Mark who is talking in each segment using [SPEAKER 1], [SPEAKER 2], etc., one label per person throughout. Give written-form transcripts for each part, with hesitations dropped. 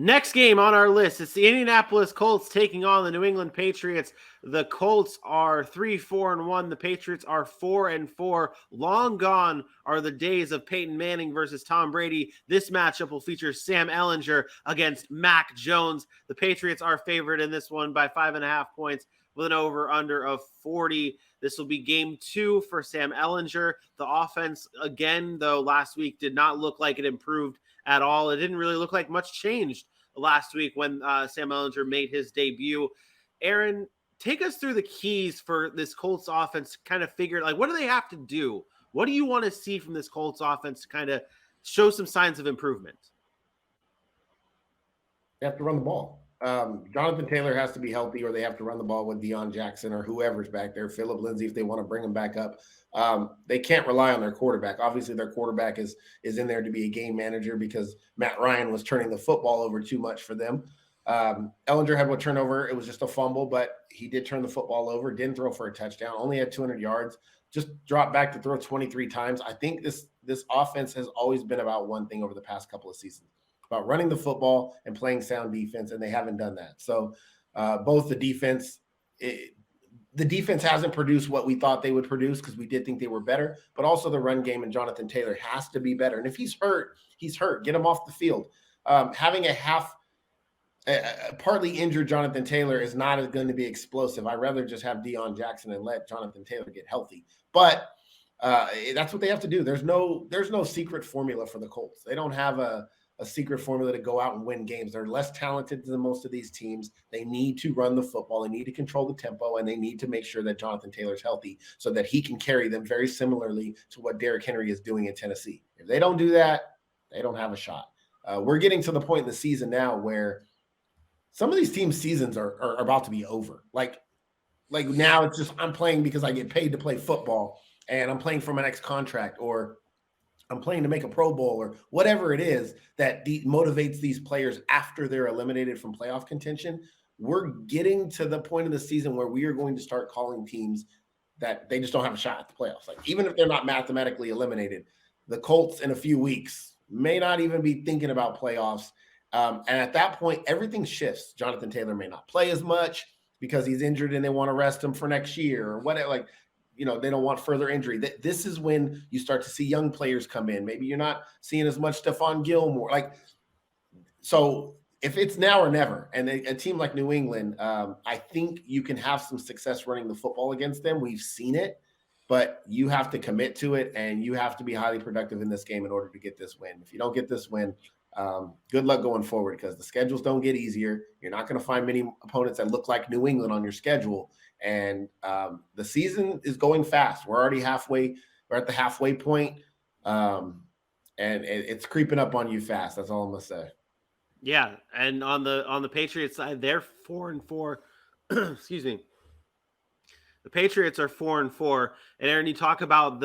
[SPEAKER 1] Next game on our list, it's the Indianapolis Colts taking on the New England Patriots. The Colts are 3-4-1. The Patriots are 4-4. Long gone are the days of Peyton Manning versus Tom Brady. This matchup will feature Sam Ehlinger against Mac Jones. The Patriots are favored in this one by 5.5 points with an over-under of 40. This will be game 2 for Sam Ehlinger. The offense, again, though, last week did not look like it improved at all. It didn't really look like much changed last week when Sam Ehlinger made his debut. Aaron, take us through the keys for this Colts offense to kind of figure, like, what do they have to do? What do you want to see from this Colts offense to kind of show some signs of improvement?
[SPEAKER 2] They have to run the ball. Jonathan Taylor has to be healthy, or they have to run the ball with Deion Jackson or whoever's back there, Phillip Lindsay, if they want to bring him back up. They can't rely on their quarterback. Obviously, their quarterback is in there to be a game manager because Matt Ryan was turning the football over too much for them. Ehlinger had one turnover. It was just a fumble, but he did turn the football over, didn't throw for a touchdown, only had 200 yards, just dropped back to throw 23 times. I think this offense has always been about one thing over the past couple of seasons, about running the football and playing sound defense, and they haven't done that. So both the defense hasn't produced what we thought they would produce because we did think they were better, but also the run game and Jonathan Taylor has to be better. And if he's hurt, he's hurt. Get him off the field. Having a partly injured Jonathan Taylor is not going to be explosive. I'd rather just have Deion Jackson and let Jonathan Taylor get healthy. But that's what they have to do. There's no secret formula for the Colts. They don't have a secret formula to go out and win games. They're less talented than most of these teams. They need to run the football. They need to control the tempo, and they need to make sure that Jonathan Taylor's healthy so that he can carry them very similarly to what Derrick Henry is doing in Tennessee. If they don't do that, they don't have a shot. We're getting to the point in the season now where some of these teams' seasons are about to be over. Like now it's just I'm playing because I get paid to play football, and I'm playing for my next contract, or I'm playing to make a Pro Bowl, or whatever it is that motivates these players after they're eliminated from playoff contention. We're getting to the point of the season where we are going to start calling teams that they just don't have a shot at the playoffs. Like, even if they're not mathematically eliminated, the Colts in a few weeks may not even be thinking about playoffs. And at that point, everything shifts. Jonathan Taylor may not play as much because he's injured and they want to rest him for next year or whatever. Like, they don't want further injury. This is when you start to see young players come in. Maybe you're not seeing as much Stephon Gilmore. So if it's now or never, and a team like New England, I think you can have some success running the football against them. We've seen it, but you have to commit to it, and you have to be highly productive in this game in order to get this win. If you don't get this win, good luck going forward, because the schedules don't get easier. You're not going to find many opponents that look like New England on your schedule. And the season is going fast. We're already halfway. We're at the halfway point, and it's creeping up on you fast. That's all I'm gonna say.
[SPEAKER 1] Yeah, and on the Patriots side, they're 4-4. Excuse me. The Patriots are 4-4. And Aaron, you talk about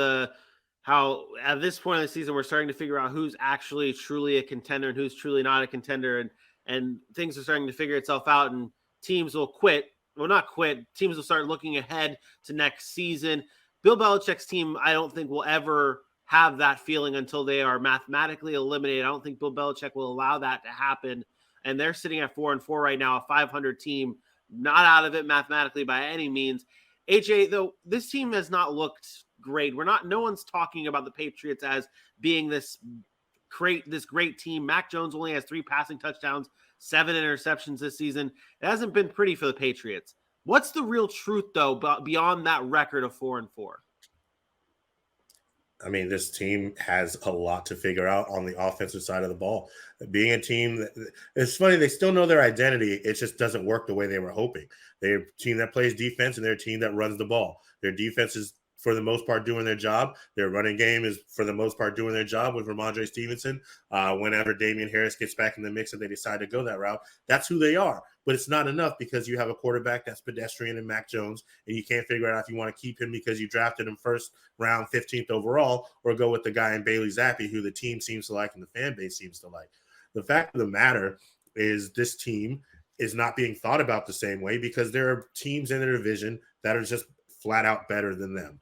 [SPEAKER 1] how at this point in the season we're starting to figure out who's actually truly a contender and who's truly not a contender, and things are starting to figure itself out, and teams will quit. Well, not quit. Teams will start looking ahead to next season. Bill Belichick's team, I don't think, will ever have that feeling until they are mathematically eliminated. I don't think Bill Belichick will allow that to happen. And they're sitting at 4-4 right now, a 500 team, not out of it mathematically by any means. AJ, though, this team has not looked great. No one's talking about the Patriots as being this great team. Mac Jones only has 3 passing touchdowns, 7 interceptions this season. It hasn't been pretty for the Patriots. What's the real truth, though, beyond that record of 4-4?
[SPEAKER 3] I mean, this team has a lot to figure out on the offensive side of the ball. Being a team it's funny, they still know their identity. It just doesn't work the way they were hoping. They're a team that plays defense, and they're a team that runs the ball. Their defense is, for the most part, doing their job. Their running game is, for the most part, doing their job with Ramondre Stevenson. Whenever Damian Harris gets back in the mix and they decide to go that route, that's who they are. But it's not enough because you have a quarterback that's pedestrian in Mac Jones, and you can't figure out if you want to keep him because you drafted him first round, 15th overall, or go with the guy in Bailey Zappi, who the team seems to like and the fan base seems to like. The fact of the matter is this team is not being thought about the same way because there are teams in their division that are just flat out better than them.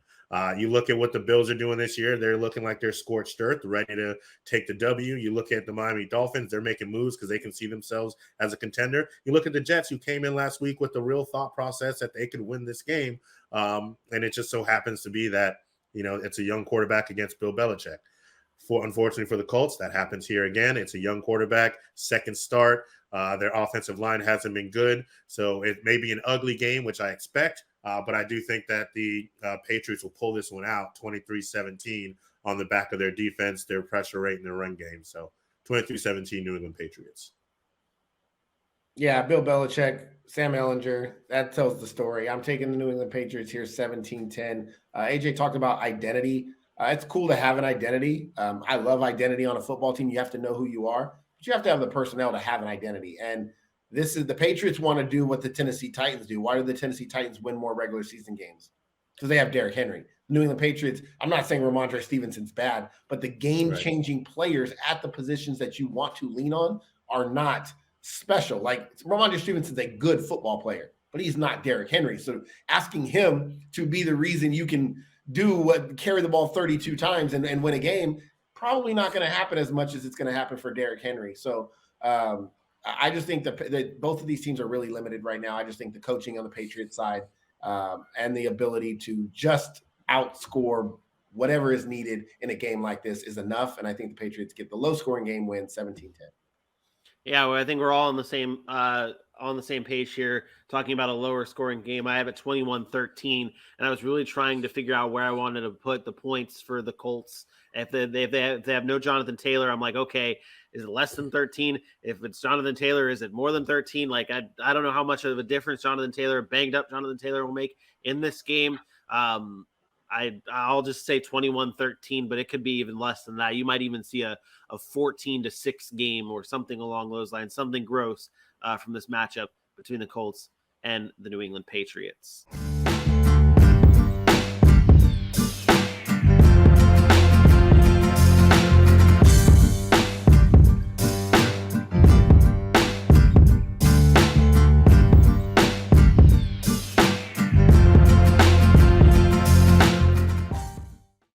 [SPEAKER 3] You look at what the Bills are doing this year. They're looking like they're scorched earth, ready to take the W. You look at the Miami Dolphins. They're making moves because they can see themselves as a contender. You look at the Jets, who came in last week with the real thought process that they could win this game. And it just so happens to be that, it's a young quarterback against Bill Belichick. Unfortunately for the Colts, that happens here again. It's a young quarterback, second start. Their offensive line hasn't been good. So it may be an ugly game, which I expect. But I do think that the Patriots will pull this one out 23-17 on the back of their defense, their pressure rate, and their run game. So 23-17 New England Patriots.
[SPEAKER 2] Yeah, Bill Belichick, Sam Ellinger, that tells the story. I'm taking the New England Patriots here 17-10. AJ talked about identity. It's cool to have an identity. I love identity on a football team. You have to know who you are, but you have to have the personnel to have an identity. And the Patriots want to do what the Tennessee Titans do. Why do the Tennessee Titans win more regular season games? Because they have Derrick Henry. New England Patriots, I'm not saying Ramondre Stevenson's bad, but the game-changing players at the positions that you want to lean on are not special. Like Ramondre Stevenson's a good football player, but he's not Derrick Henry. So asking him to be the reason you can carry the ball 32 times and win a game, probably not going to happen as much as it's going to happen for Derrick Henry. So I just think that both of these teams are really limited right now. I just think the coaching on the Patriots side and the ability to just outscore whatever is needed in a game like this is enough. And I think the Patriots get the low-scoring game win 17-10.
[SPEAKER 1] Yeah, well, I think we're all on the same page here, talking about a lower scoring game. I have it 21-13, and I was really trying to figure out where I wanted to put the points for the Colts. If they have no Jonathan Taylor, I'm like, okay, is it less than 13? If it's Jonathan Taylor, is it more than 13? Like, I don't know how much of a difference banged up Jonathan Taylor will make in this game. I'll just say 21-13, but it could be even less than that. You might even see a 14-6 game or something along those lines, something gross from this matchup between the Colts and the New England Patriots.